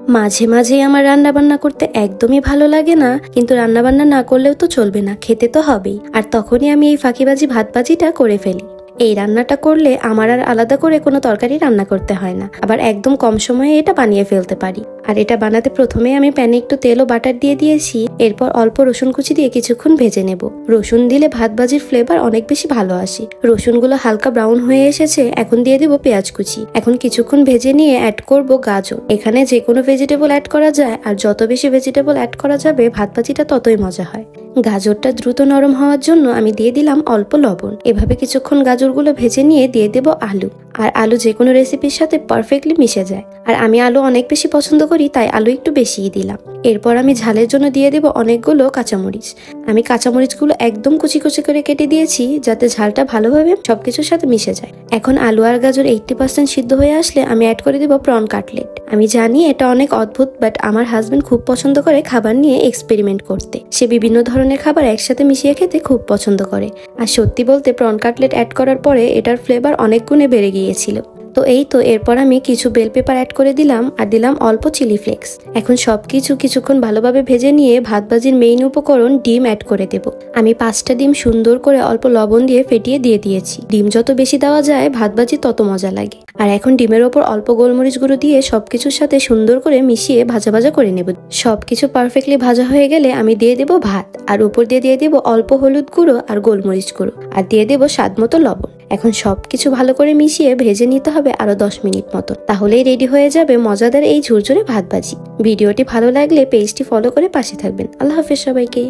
মাঝে মাঝে আমার রান্না বান্না করতে একদমই ভালো লাগে না, কিন্তু রান্না বান্না না করলেও তো চলবে না, খেতে তো হবেই। আর তখনই আমি এই ফাঁকিবাজি ভাতবাজিটা করে ফেলি। এই রান্নাটা করলে আমার আর আলাদা করে কোনো তরকারি রান্না করতে হয় না, আবার একদম কম সময়ে এটা বানিয়ে ফেলতে পারি। আর এটা বানাতে প্রথমে আমি প্যানে একটু তেল ও বাটার দিয়ে দিয়েছি, এরপর অল্প রসুন কুচি দিয়ে কিছুক্ষণ ভেজে নেব। রসুন দিলে ভাতবাজির ফ্লেভার অনেক বেশি ভালো আসে। রসুনগুলো হালকা ব্রাউন হয়ে এসেছে, এখন দিয়ে দেব পেঁয়াজ কুচি। এখন কিছুক্ষণ ভেজে নিয়ে অ্যাড করব গাজর। এখানে যে কোনো ভেজিটেবল অ্যাড করা যায়, আর যত বেশি ভেজিটেবল অ্যাড করা যাবে ভাতবাজিটা ততই মজা হয়। গাজরটা দ্রুত নরম হওয়ার জন্য আমি দিয়ে দিলাম অল্প লবণ। এভাবে কিছুক্ষণ গাজরগুলো ভেজে নিয়ে দিয়ে দেব আলু। আর আলু যে কোনো রেসিপির সাথে পারফেক্টলি মিশে যায়, আর আমি আলু অনেক বেশি পছন্দ করি, তাই আলু একটু বেশিই দিলাম। এরপর আমি ঝালের জন্য দিয়ে দেব অনেকগুলো কাঁচামরিচ। আমি কাঁচামরিচগুলো একদম কুচি কুচি করে কেটে দিয়েছি, যাতে ঝালটা ভালোভাবে সবকিছুর সাথে মিশে যায়। এখন আলু আর গাজর 80% সিদ্ধ হয়ে আসলে আমি অ্যাড করে দেব প্রন কাটলেট। আমি জানি এটা অনেক অদ্ভুত, বাট আমার হাজবেন্ড খুব পছন্দ করে খাবার নিয়ে এক্সপেরিমেন্ট করতে। সে বিভিন্ন ধরনের খাবার একসাথে মিশিয়ে খেতে খুব পছন্দ করে। আর সত্যি বলতে প্রন কাটলেট অ্যাড করার পরে এটার ফ্লেভার অনেক গুণে বেড়ে গিয়েছিল। তো এই তো, এরপর আমি কিছু বেল পেপার অ্যাড করে দিলাম, আর দিলাম অল্প চিলি ফ্লেক্স। এখন সবকিছু কিছুক্ষণ ভালোভাবে ভেজে নিয়ে ভাতবাজির মেইন উপকরণ ডিম অ্যাড করে দেব। আমি 5টা ডিম সুন্দর করে অল্প লবণ দিয়ে ফেটিয়ে দিয়ে দিয়েছি। ডিম যত বেশি দেওয়া যায় ভাতবাজি তত মজা লাগে। আর এখন ডিমের ওপর অল্প গোলমরিচ গুঁড়ো দিয়ে সবকিছুর সাথে সুন্দর করে মিশিয়ে ভাজা ভাজা করে নেব। সবকিছু পারফেক্টলি ভাজা হয়ে গেলে আমি দিয়ে দেব ভাত, আর উপর দিয়ে দেব অল্প হলুদ গুঁড়ো আর গোলমরিচ গুঁড়ো, আর দিয়ে দেব স্বাদ মতো লবণ। এখন সবকিছু ভালো করে মিশিয়ে ভেজে নিতে হবে আরো 10 মিনিট মতো, তাহলেই রেডি হয়ে যাবে মজাদার এই ঝুরঝুরে ভাতবাজি। ভিডিওটি ভালো লাগলে পেজটি ফলো করে পাশে থাকবেন। আল্লাহ হাফেজ সবাইকে।